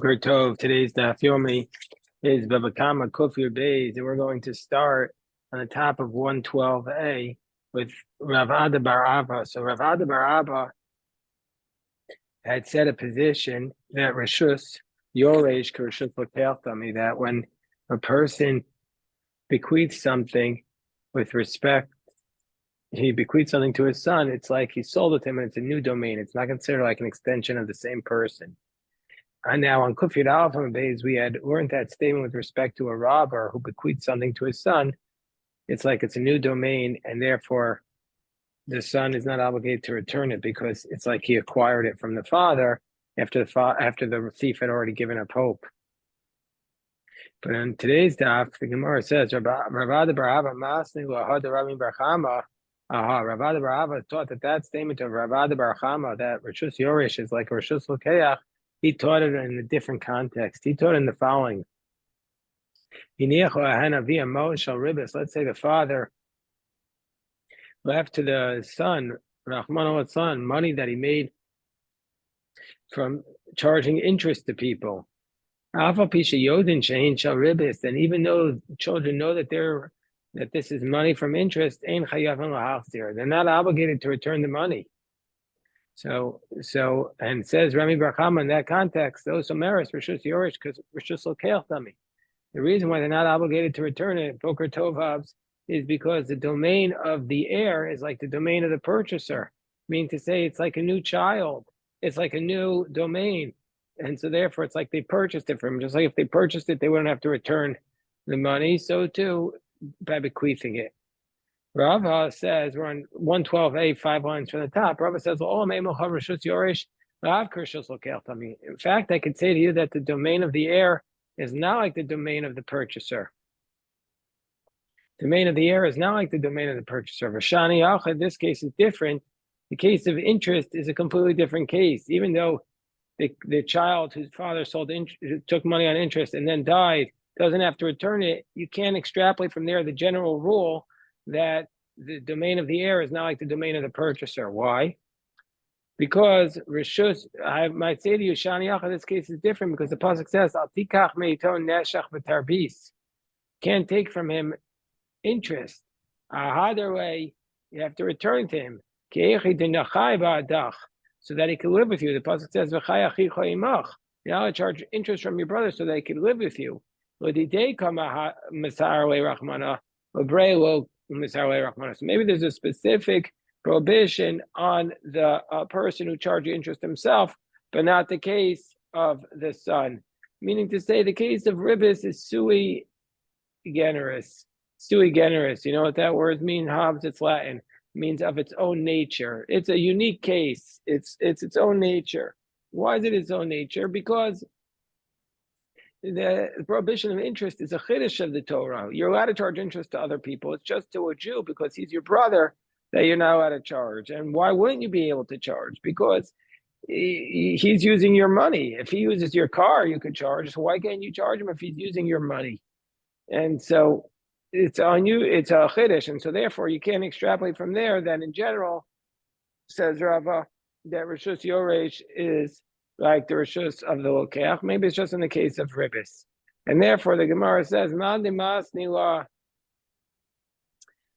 Boker Tov. Today's Daf Yomi is Bava Kamma Kufir Beis, and we're going to start on the top of 112a with Rav Ada Bar Abba. So Rav Ada Bar Abba had set a position that Rishus Yoresh Rishus L'Keltami, that when a person bequeaths something with respect, he bequeaths something to his son, it's like he sold it to him and it's a new domain. It's not considered like an extension of the same person. And now on Kufir Alpha Beis, we had learned that statement with respect to a robber who bequeathed something to his son. It's like it's a new domain, and therefore the son is not obligated to return it because it's like he acquired it from the father after the thief had already given up hope. But in today's daf, the Gemara says, Ravada Bar Abba Masni Lahad Rabbi Bar Kamma. Ravada Bar Abba taught that statement of Ravada Bar Kamma, that Rishus Yoresh is like Rishus L'Keach. He taught it in a different context. He taught in the following. Let's say the father left to the son, Rahman son, money that he made from charging interest to people. And even though children know that this is money from interest, they're not obligated to return the money. So, and it says Rami Bar Kamma in that context, those Someris Rishus Yorish, because Rishus L'Keltami. The reason why they're not obligated to return it, Boker Tovavs, is because the domain of the heir is like the domain of the purchaser. Meaning to say, it's like a new child. It's like a new domain. And so therefore, it's like they purchased it from him. Just like if they purchased it, they wouldn't have to return the money. So too, by bequeathing it. Rava says, we're on 112a, 5 lines from the top. Rava says, in fact, I could say to you that the domain of the heir is not like the domain of the purchaser. The domain of the heir is not like the domain of the purchaser. Vashani, this case is different. The case of interest is a completely different case. Even though the child whose father took money on interest and then died doesn't have to return it, you can't extrapolate from there the general rule that the domain of the heir is not like the domain of the purchaser. Why? Because Rishus, I might say to you, Shani Yacha, this case is different because the pasuk says, Al tikach meiton neshach v'tarbis. Can't take from him interest. Other way, you have to return to him. So that he can live with you. The pasuk says, you're not to charge interest from your brother so that he can live with you. So maybe there's a specific prohibition on the person who charges interest himself, but not the case of the son. Meaning to say, the case of ribis is sui generis. Sui generis. You know what that word means? Hobbes, it's Latin. It means of its own nature. It's a unique case. It's its own nature. Why is it its own nature? Because the prohibition of interest is a chiddush of the Torah. You're allowed to charge interest to other people. It's just to a Jew, because he's your brother, that you're not allowed to charge. And why wouldn't you be able to charge? Because he's using your money. If he uses your car, you could charge. So why can't you charge him if he's using your money? And so it's on you. It's a chiddush. And so therefore, you can't extrapolate from there that in general, says Rava, that Rishus Yoresh is like the Rishus of the Lokeach. Maybe it's just in the case of Ribis. And therefore, the Gemara says, Man dimas nila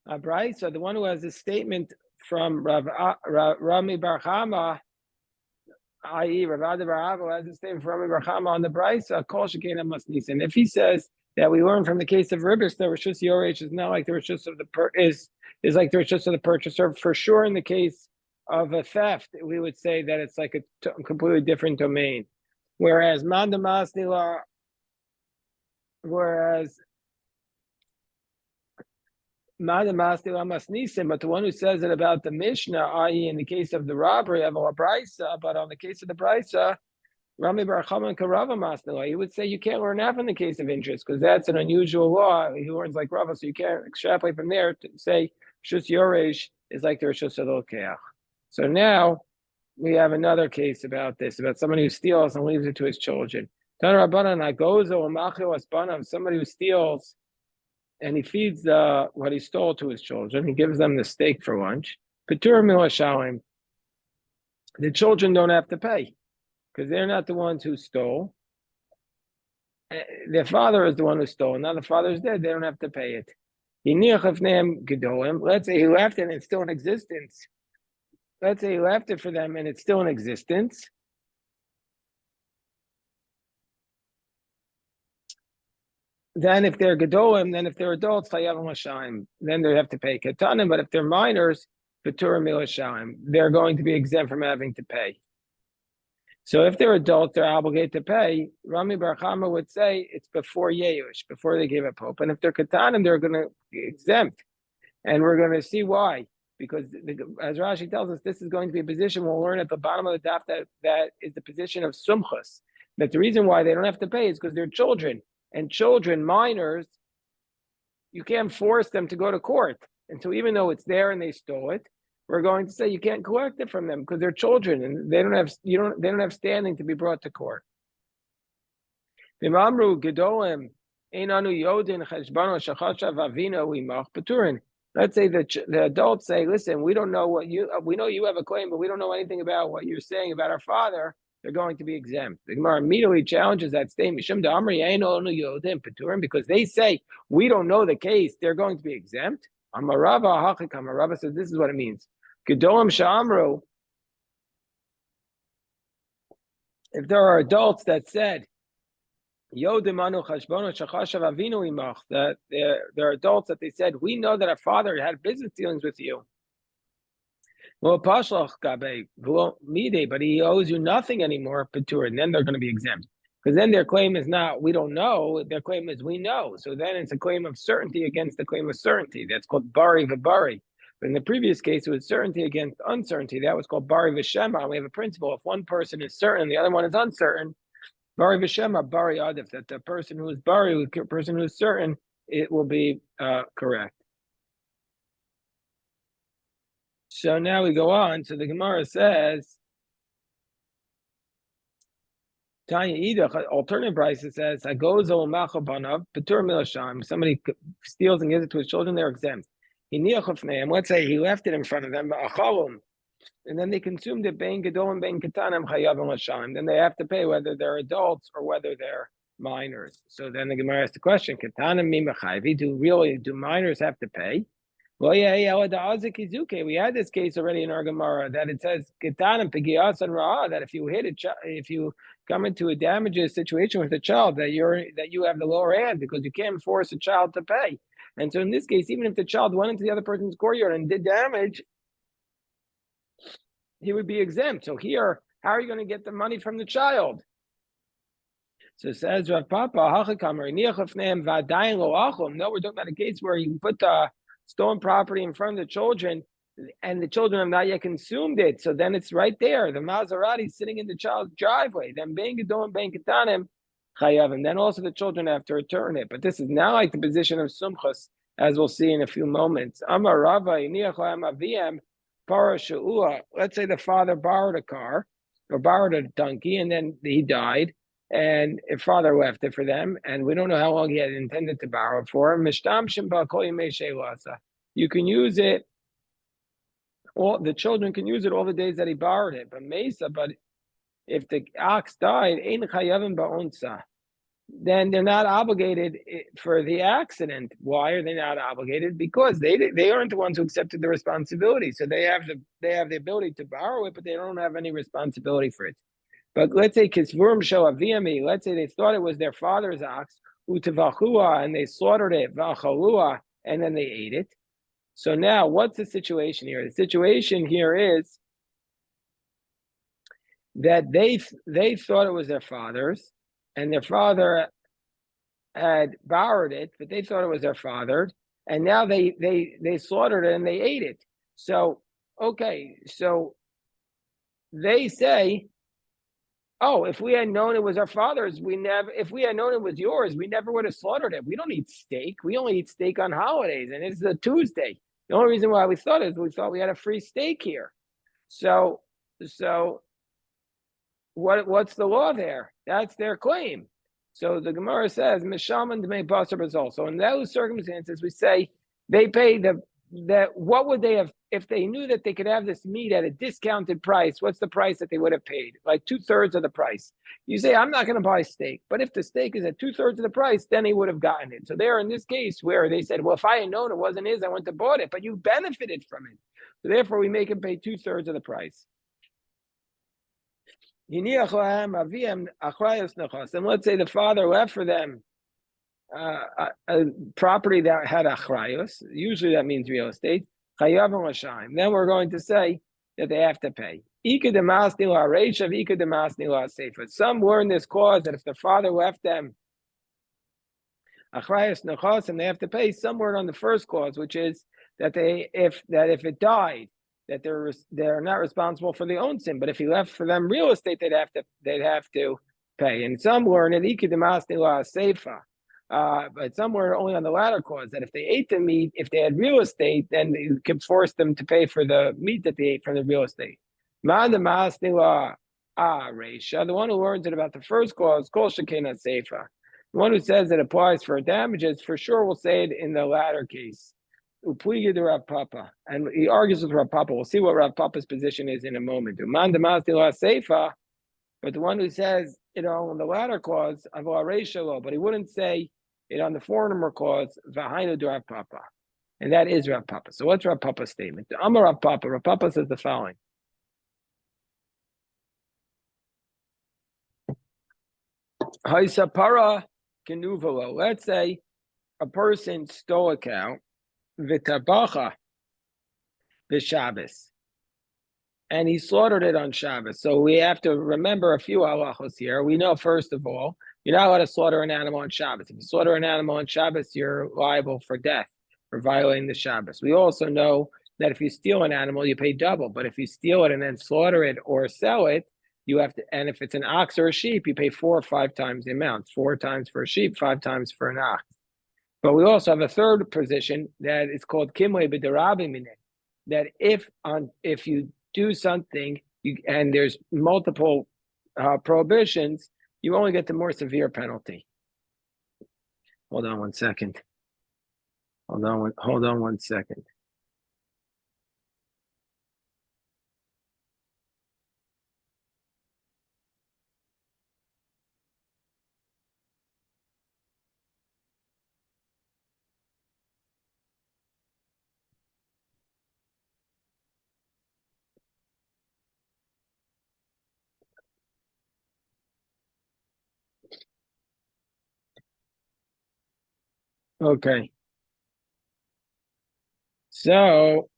Abraisa, the one who has a statement from Rami Bar Kamma, i.e. Rav Ada Bar Abba has a statement from Rami Bar Kamma on the Braisa, Kol Shekena Masnis. And if he says that we learn from the case of Ribis, that Rishus Yoresh is not like the Rishus of the is like the Rishus of the purchaser. For sure, in the case of a theft, we would say that it's like a completely different domain. Whereas Mandamas Nila, but the one who says it about the Mishnah, i.e. in the case of the robbery of a Braisa, but on the case of the Braisa, Rami Bar Kamma and Karava Masnila, he would say you can't learn that from the case of interest, because that's an unusual law. He learns like Rava, so you can't extrapolate from there to say Shus Yoresh is like the Rishus of the Lokeach. So now we have another case about this, about somebody who steals and leaves it to his children. Somebody who steals and he feeds what he stole to his children. He gives them the steak for lunch. The children don't have to pay because they're not the ones who stole. their father is the one who stole. Now the father is dead; they don't have to pay it. Let's say he left it and it's still in existence. Let's say he left it for them and it's still in existence. Then if they're gedolim, then if they're adults, then they have to pay ketanim. But if they're minors, they're going to be exempt from having to pay. So if they're adults, they're obligated to pay. Rami Bar Kamma would say it's before Yeush, before they give up hope. And if they're ketanim, they're going to be exempt. And we're going to see why. Because as Rashi tells us, this is going to be a position we'll learn at the bottom of the daf that is the position of sumchus. That the reason why they don't have to pay is because they're children. And children, minors, you can't force them to go to court. And so even though it's there and they stole it, we're going to say you can't collect it from them because they're children and they don't have standing to be brought to court. Let's say the adults say, listen, we don't know we know you have a claim, but we don't know anything about what you're saying about our father. They're going to be exempt. The Gemara immediately challenges that statement because they say we don't know the case. They're going to be exempt. Rava says this is what it means. Gedolim sha'amru. If there are adults that said that there are adults that they said we know that our father had business dealings with you. Well, but he owes you nothing anymore, Patur, and then they're going to be exempt. Because then their claim is not, we don't know, their claim is we know. So then it's a claim of certainty against the claim of certainty. That's called bari v'bari. But in the previous case, it was certainty against uncertainty. That was called bari v'shema. We have a principle. If one person is certain, the other one is uncertain, bari v'shema, bari adif, that the person who is bari, the person who is certain, it will be correct. So now we go on. So the Gemara says, Tanya Ida, alternative price, it says, somebody steals and gives it to his children, they're exempt. Let's say he left it in front of them, and then they consumed it, then they have to pay whether they're adults or whether they're minors. So then the Gemara asks the question, do minors have to pay? Well, we had this case already in our Gemara that it says that if you hit if you come into a damages situation with a child, that you have the lower hand because you can't force a child to pay. And so in this case, even if the child went into the other person's courtyard and did damage, he would be exempt. So here, how are you going to get the money from the child? So it says Rav Papa, no, we're talking about a case where you put the stolen property in front of the children, and the children have not yet consumed it. So then it's right there. The Maserati is sitting in the child's driveway. Then Ben Gedolim, Ben Ketanim, Chayav. And then also the children have to return it. But this is now like the position of Sumchus, as we'll see in a few moments. Amar Rava, let's say the father borrowed a car or borrowed a donkey, and then he died. And if father left it for them, and we don't know how long he had intended to borrow it for. You can use it. All the children can use it all the days that he borrowed it. But if the ox died, then they're not obligated for the accident. Why are they not obligated? Because they aren't the ones who accepted the responsibility. So they have the ability to borrow it, but they don't have any responsibility for it. But let's say kisvurim show aviyami. Let's say they thought it was their father's ox, utavachua, and they slaughtered it, vachalua, and then they ate it. So now, what's the situation here? The situation here is that they thought it was their father's, and their father had borrowed it, but they thought it was their father's, and now they slaughtered it and they ate it. So okay, so they say, oh, if we had known it was our father's, if we had known it was yours, we never would have slaughtered it. We don't eat steak. We only eat steak on holidays, and it's a Tuesday. The only reason why we thought is we thought we had a free steak here. So what's the law there? That's their claim. So the Gemara says, Mishaman Dmei Basar Bazal. So in those circumstances, we say they pay what would they have if they knew that they could have this meat at a discounted price, what's the price that they would have paid? Like 2/3 of the price. You say, I'm not going to buy steak, but if the steak is at 2/3 of the price, then he would have gotten it. So there, in this case, where they said, well, if I had known it wasn't his, I went to bought it, but you benefited from it. So therefore, we make him pay 2/3 of the price. And let's say the father left for them a property that had achrayos. Usually that means real estate. Then we're going to say that they have to pay. Some learn this clause that if the father left them achrayos nechos and they have to pay. Some learn on the first clause, which is that if it died, that they're not responsible for their own sin. But if he left for them real estate, they'd have to pay. And some learn it seifa. But some were only on the latter clause, that if they ate the meat, if they had real estate, then you could force them to pay for the meat that they ate from the real estate. The one who learns it about the first clause, kol shekena seifa. The one who says it applies for damages, for sure will say it in the latter case. Upliga de Rav Papa. And he argues with Rav Papa. We'll see what Rav Papa's position is in a moment. But the one who says, in the latter clause, but he wouldn't say it on the former clause, Vahainu de Rav Papa. And that is Rav Papa. So what's Rav Papa's statement? Amar Rav Papa. Rav Papa says the following. Haisapara kenuvalo. Let's say a person stole a cow, v'tabacha v'Shabbos, and he slaughtered it on Shabbos. So we have to remember a few halachos here. We know, first of all, you're not allowed to slaughter an animal on Shabbos. If you slaughter an animal on Shabbos, you're liable for death for violating the Shabbos. We also know that if you steal an animal, you pay double. But if you steal it and then slaughter it or sell it, you have to, and if it's an ox or a sheep, you pay 4 or 5 times the amount. 4 times for a sheep, 5 times for an ox. But we also have a third position that is called kimwe b'derabi mineh, that if you do something and there's multiple prohibitions, you only get the more severe penalty. Hold on one second. Hold on one second. Okay. So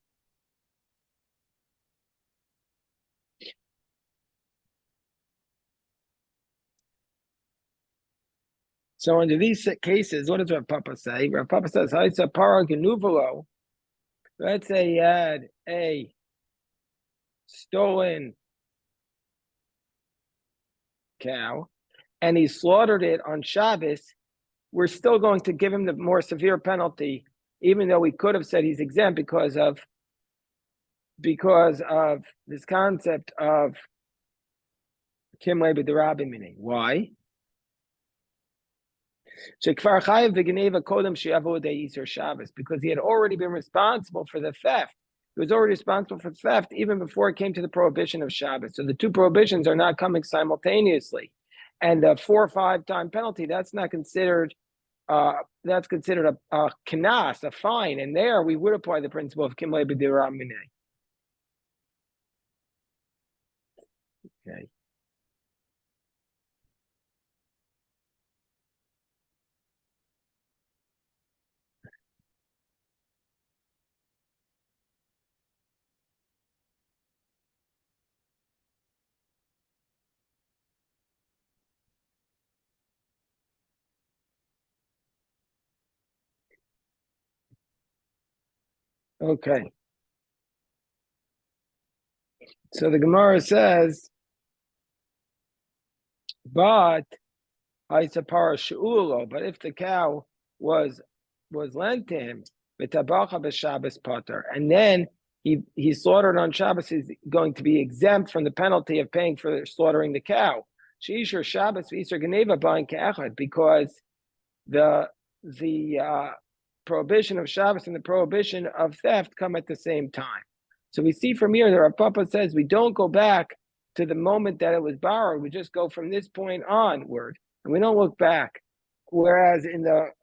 under these cases, what does Rav Papa say? Rav Papa says, let's say he had a stolen cow and he slaughtered it on Shabbos, we're still going to give him the more severe penalty, even though we could have said he's exempt because of this concept of kimle b'derabi mineh. Why? Because he had already been responsible for the theft. He was already responsible for theft even before it came to the prohibition of Shabbos. So the two prohibitions are not coming simultaneously. And the 4 or 5 time penalty, that's not considered, that's considered a knas, a fine. And there we would apply the principle of kimle b'derabi mineh. Okay. Okay. So the Gemara says, but if the cow was lent to him, and then he slaughtered on Shabbos, he's going to be exempt from the penalty of paying for slaughtering the cow. Because the prohibition of Shabbos and the prohibition of theft come at the same time. So we see from here that our Papa says we don't go back to the moment that it was borrowed. We just go from this point onward, and we don't look back. Whereas in the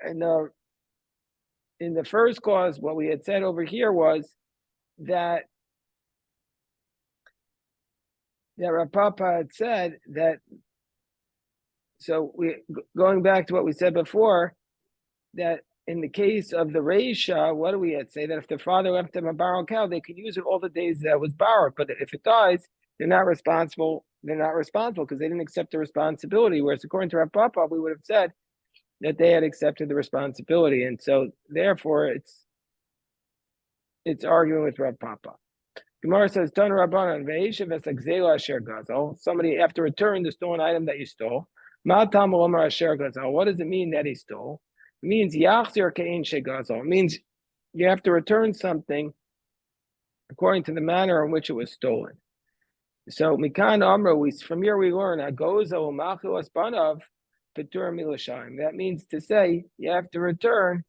first clause, what we had said over here was that Rav Papa had said that. So we going back to what we said before, that in the case of the Reisha, what do we had say? That if the father left them a borrowed cow, they could use it all the days that was borrowed. But if it dies, they're not responsible. They're not responsible because they didn't accept the responsibility. Whereas according to Rav Papa, we would have said that they had accepted the responsibility, and so therefore it's arguing with Rav Papa. Gemara says, "Tan Rabbanan ve'eshav esagzela asher gazal." Somebody have to return the stolen item that you stole. Ma tam lomar asher gazal. What does it mean that he stole? It means yachzir ke'in shegazal. It means you have to return something according to the manner in which it was stolen. So mikan amra, from here we learn agoza u'machu asbanav petur milashayim. That means to say you have to return.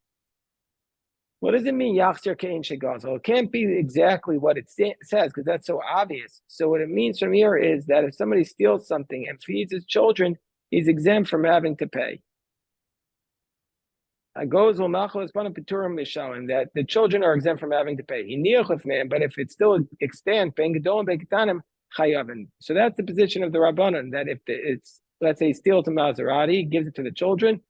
What does it mean, Yachzir Kein Shegazal? It can't be exactly what it says because that's so obvious. So what it means from here is that if somebody steals something and feeds his children, he's exempt from having to pay. That the children are exempt from having to pay. But if it's still extant, so that's the position of the Rabbanan, that if it's, let's say, steal to Maserati, gives it to the children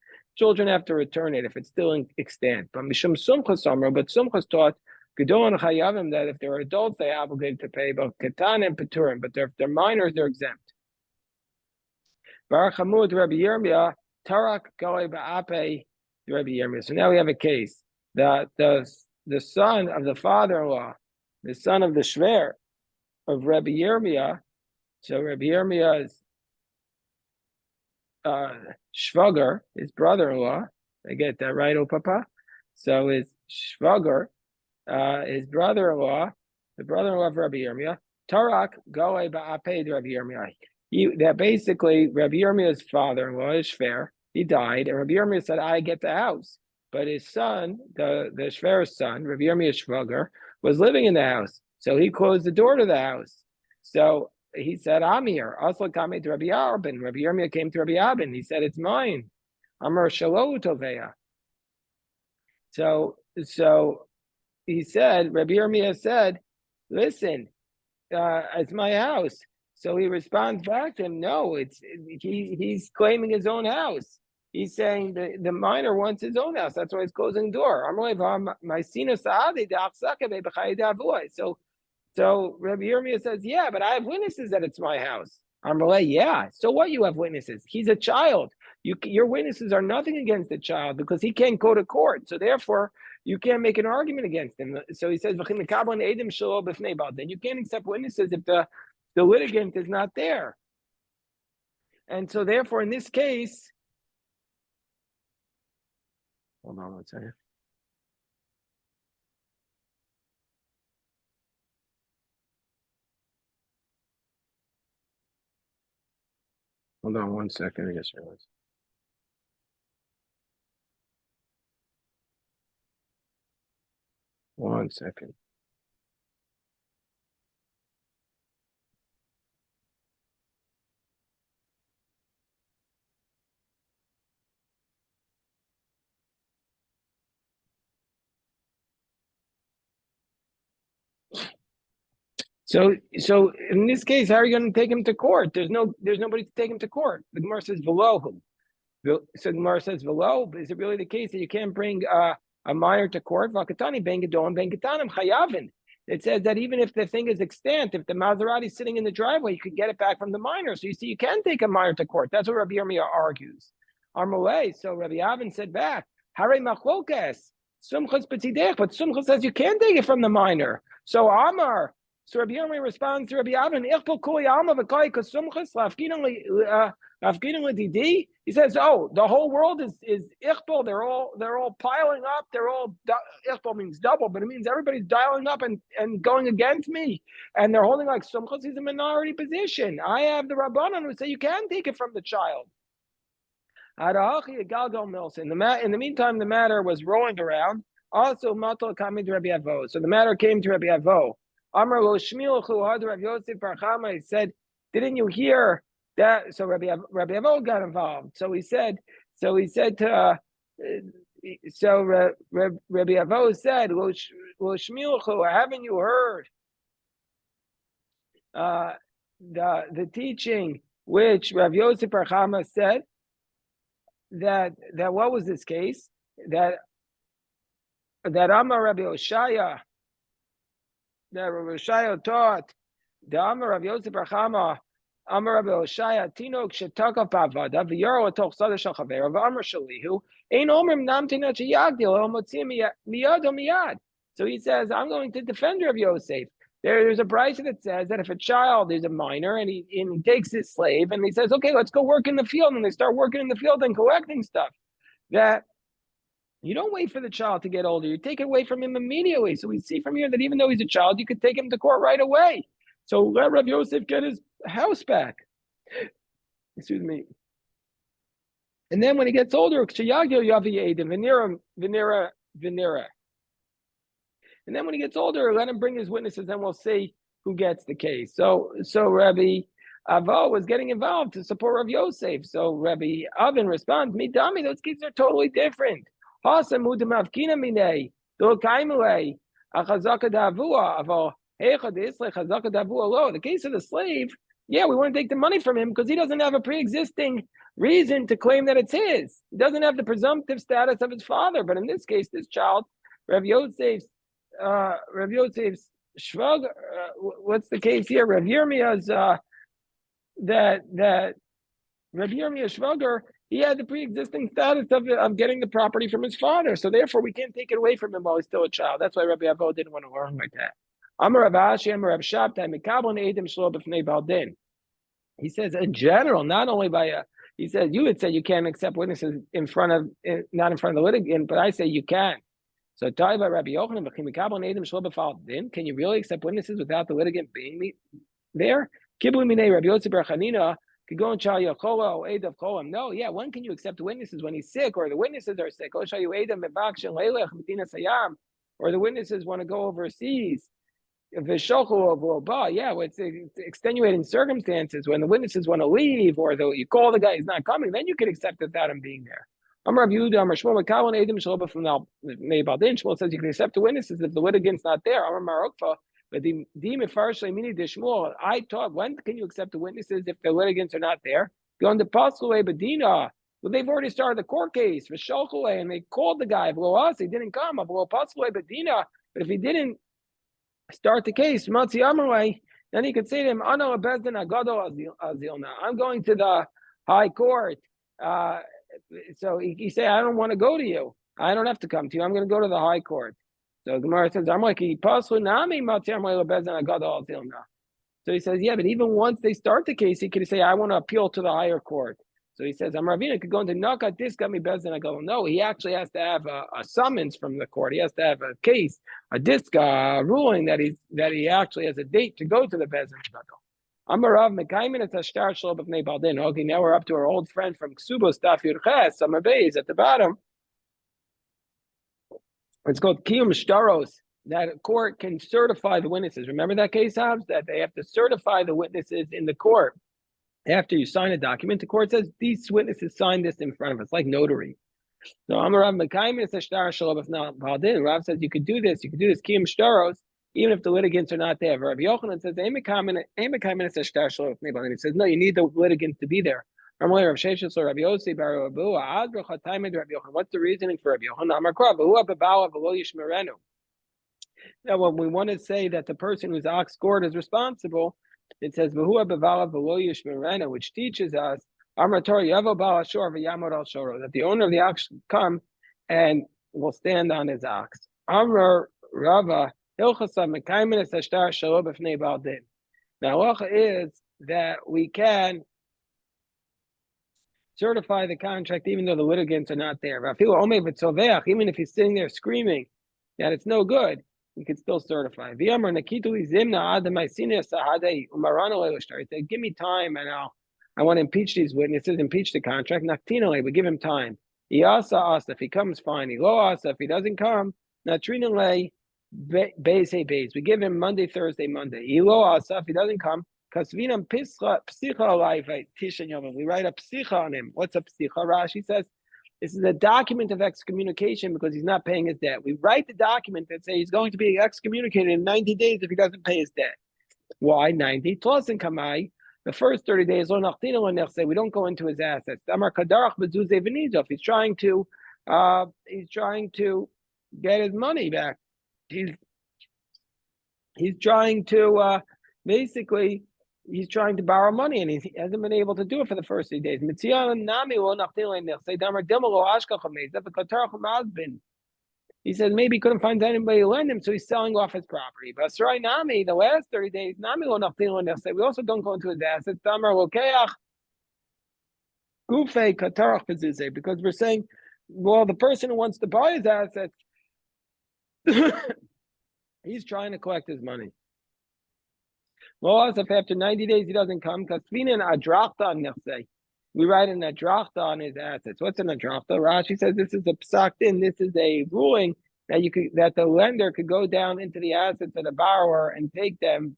have to return it if it's still extant. But Mishum Sumchas Amr, but Sumchas taught Gedol and Chayavim that if they're adults, they're obligated to pay, but Katan and Peturim, but if they're minors, they're exempt. Baruch Hamud Rabbi Yirmiyah, Tarak Galei Ba'ape Rabbi Yirmiyah. So now we have a case that the son of the father-in-law, the son of the Shver of Rabbi Yirmiyah, so Rabbi Yirmiyah's Shvagar, his brother-in-law, I get that right, oh Papa? So his Shvagar, his brother-in-law, the brother-in-law of Rabbi Yirmiyah, Tarak Galei Ba'aped Rabbi Yirmiyah. That basically Rabbi Yirmiyah's father-in-law is Shver. He died, and Rabbi Yirmiyah said, "I get the house." But his son, the Shver's son, Rabbi Yirmiyah's Shvagar, was living in the house, so he closed the door to the house. So he said, "I'm here." Also came to Rabbi Abin. Rabbi Yirmiyah came to Rabbi Abin. He said, "It's mine." Amar Shalo Toveya. So he said, Rabbi Yirmiyah said, "Listen, it's my house." So he responds back to him, "No, he's claiming his own house. He's saying the minor wants his own house. That's why he's closing the door." So Rabbi Yirmiyah says, "Yeah, but I have witnesses that it's my house." Amalei, "Yeah, so what? You have witnesses. He's a child. Your witnesses are nothing against the child because he can't go to court. So therefore, you can't make an argument against him." So he says, "Then you can't accept witnesses if the litigant is not there." And so therefore, in this case, hold on one second. Hold on one second. I guess I was. One second. So in this case, how are you going to take him to court? There's nobody to take him to court. The Gemara says below. So Gemara says below. Is it really the case that you can't bring a minor to court? Vakatani ben gedol and ben ketanim chayavin. It says that even if the thing is extant, if the Maserati is sitting in the driveway, you could get it back from the minor. So you see, you can take a minor to court. That's what Rabbi Yirmiyah argues. Armalei. So Rabbi Avin said back, Hare machlokas, sumchas b'tzidech, but sumchas says you can take it from the minor. So Amar. So Rabbi Yirmiyah responds to Rabbi Avin, Ichpol kuli alma v'kai kasumchas lafginan l'didi. He says, "Oh, the whole world is ichpol. They're all piling up. They're all ichpol means double, but it means everybody's dialing up and going against me, and they're holding like sumchas. He's a minority position. I have the rabbanon who say you can take it from the child." In the meantime, the matter was rolling around. Also, Matal came to Rabbi Avo. So the matter came to Rabbi Avo. Amar lo shmiuchu had Rav Yosef Bar Chama. He said, didn't you hear that? So Rabbi Avo got involved. So he said to. Rabbi Avo said, "Lo shmiuchu, haven't you heard the teaching which Rav Yosef Bar Chama said that what was this case that Amar Rabbi Oshaya, that Rabbi Oshaya taught the Amar Rabbi Yosef Bar Chama, Amar Rabbi Oshaya Tinok shetakav bavada v'yaro atoch sada shel chavera v'amar shalihu ein omrim namtina sheyagdil el motzim miyad o miyad." So he says, I'm going to defend Rabbi Yosef. There's a brisa that says that if a child is a minor and he takes his slave and he says, okay, let's go work in the field, and they start working in the field and collecting stuff, that you don't wait for the child to get older. You take it away from him immediately. So we see from here that even though he's a child, you could take him to court right away. So let Rabbi Yosef get his house back. Excuse me. And then when he gets older, Venera. And then when he gets older, let him bring his witnesses, and we'll see who gets the case. So Rabbi Avo was getting involved to support Rav Yosef. So Rabbi Avin responds, "Midami, those cases are totally different. The case of the slave, yeah, we want to take the money from him because he doesn't have a pre-existing reason to claim that it's his. He doesn't have the presumptive status of his father. But in this case, this child, Rav Yosef's shrug. What's the case here? Rav Yirmiyah's that Rav Yirmiyah Shvagar, he had the pre-existing status of getting the property from his father. So therefore, we can't take it away from him while he's still a child. That's why Rabbi Avo didn't want to learn like that. Amar Rav Ashi, Amar Rav Shabtai, Mikabel Neidim Shlo B'fnei Baldin. He says, in general, not only he says, you would say you can't accept witnesses not in front of the litigant, but I say you can. So, can you really accept witnesses without the litigant being there? Rabbi Yosef Bar Chanina could go and tell you, no, yeah, when can you accept witnesses? When he's sick, or the witnesses are sick, or the witnesses want to go overseas. Yeah, it's extenuating circumstances when the witnesses want to leave, or you call the guy, he's not coming, then you can accept it without him being there. Shmuel says you can accept the witnesses if the litigant's not there. But I taught, when can you accept the witnesses if the litigants are not there? Going to Pasule Bedina. Well, they've already started the court case for Shalchule, and they called the guy. He didn't come. But if he didn't start the case, then he could say to him, I'm going to the high court. So he say, I don't want to go to you. I don't have to come to you. I'm going to go to the high court. So Gemara says, so he says, yeah, but even once they start the case, he could say, I want to appeal to the higher court. So he says, Ravina could go into Nakat, this got me Bezdin. I go, no, he actually has to have a summons from the court. He has to have a case, a ruling that he actually has a date to go to the Bezdin. Okay, now we're up to our old friend from Ksubos, Daf Yurches, Summer Bays at the bottom. It's called Kiyum Shtaros, that a court can certify the witnesses. Remember that case, Hobbs? That they have to certify the witnesses in the court. After you sign a document, the court says, these witnesses signed this in front of us, like notary. So Rav says you could do this, Kiyum Shtaros, even if the litigants are not there. Rabbi Yochanan says, he says, no, you need the litigants to be there. What's the reasoning for Rabbi Yochanan? Now, when we want to say that the person who's ox gored is responsible, it says, which teaches us that the owner of the ox come and will stand on his ox. Now, halacha is that we can certify the contract even though the litigants are not there. Even if he's sitting there screaming that it's no good, we could still certify. He said, give me time and I want to impeach these witnesses, impeach the contract. But give him time. If he comes, fine. If he doesn't come, Base. We give him Monday, Thursday, Monday. Elo Asaf, he doesn't come. Kasvinam Psicha alive Tishan Yom. We write a Psicha on him. What's a Psicha? Rashi says this is a document of excommunication because he's not paying his debt. We write the document that says he's going to be excommunicated in 90 days if he doesn't pay his debt. Why 90? Plus in Kamai, the first 30 days, we don't go into his assets. He's trying to get his money back. He's trying to basically he's trying to borrow money and he hasn't been able to do it for the first 3 days. He said maybe he couldn't find anybody to lend him, so he's selling off his property. But the last 30 days, we also don't go into his assets. Because we're saying, well, the person who wants to buy his assets, he's trying to collect his money. Well, if after 90 days he doesn't come, we write an adrachta on his assets. What's an adrachta? Rashi says this is a psak din. This is a ruling that the lender could go down into the assets of the borrower and take them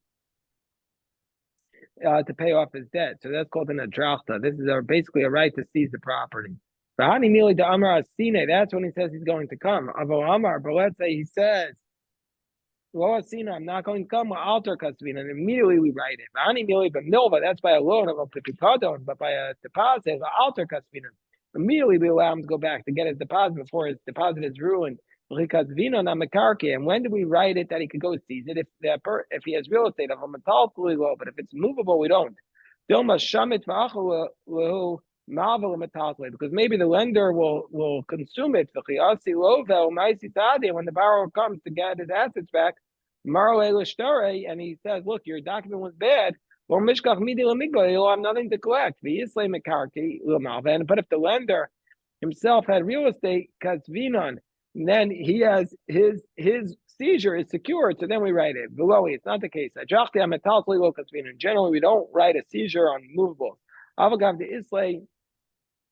to pay off his debt. So that's called an adrachta. This is basically a right to seize the property. That's when he says he's going to come. But let's say he says, I'm not going to come. And immediately we write it. That's by a loan of a pipikadon, but by a deposit, immediately we allow him to go back to get his deposit before his deposit is ruined. And when do we write it that he could go seize it? If he has real estate, but if it's movable, we don't. Because maybe the lender will consume it. When the borrower comes to get his assets back, and he says, look, your document was bad, he'll have nothing to collect. But if the lender himself had real estate, then he has his seizure is secured, so then we write it. Below, it's not the case. Generally, we don't write a seizure on movables.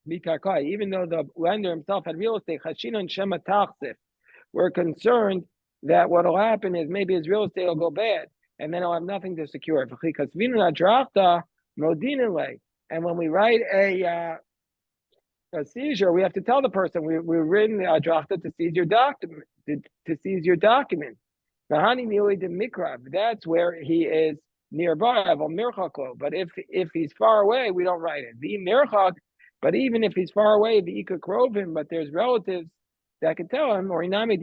Even though the lender himself had real estate, we're concerned that what will happen is maybe his real estate will go bad, and then he'll have nothing to secure it. And when we write a seizure, we have to tell the person we're written a drafta to seize your document. To seize your document. That's where he is nearby. But if he's far away, we don't write it. But even if he's far away, but there's relatives that can tell him, or that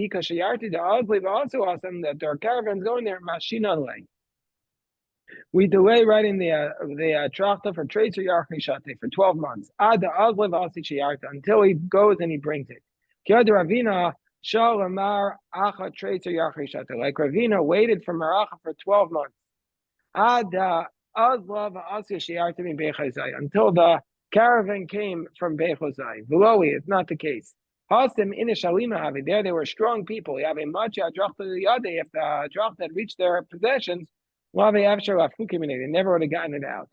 their caravan's going there, we delay writing the trachta for tracer yarchishate for 12 months. Until he goes and he brings it. Like Ravina waited for Maracha for 12 months. Until the caravan came from Bechozai. Below it's not the case. There they were strong people. If the drachta had reached their possessions, they never would have gotten it out.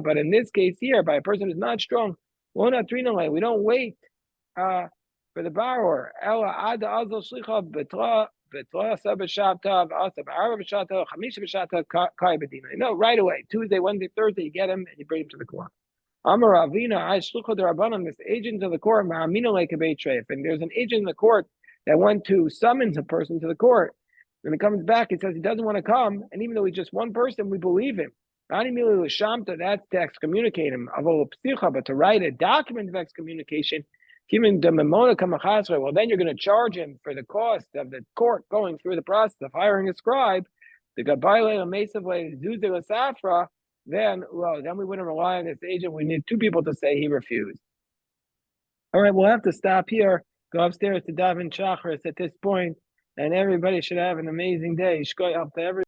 But in this case here, by a person who's not strong, we don't wait for the borrower. No, right away. Tuesday, Wednesday, Thursday, you get him and you bring him to the court. This agent of the court, and there's an agent in the court that went to summons a person to the court. When he comes back, he says he doesn't want to come, and even though he's just one person, we believe him. That's to excommunicate him. But to write a document of excommunication, well, then you're going to charge him for the cost of the court going through the process of hiring a scribe. Then we wouldn't rely on this agent. We need two people to say he refused. All right, we'll have to stop here. Go upstairs to daven Shacharis at this point, and everybody should have an amazing day. Shkoyach to everybody.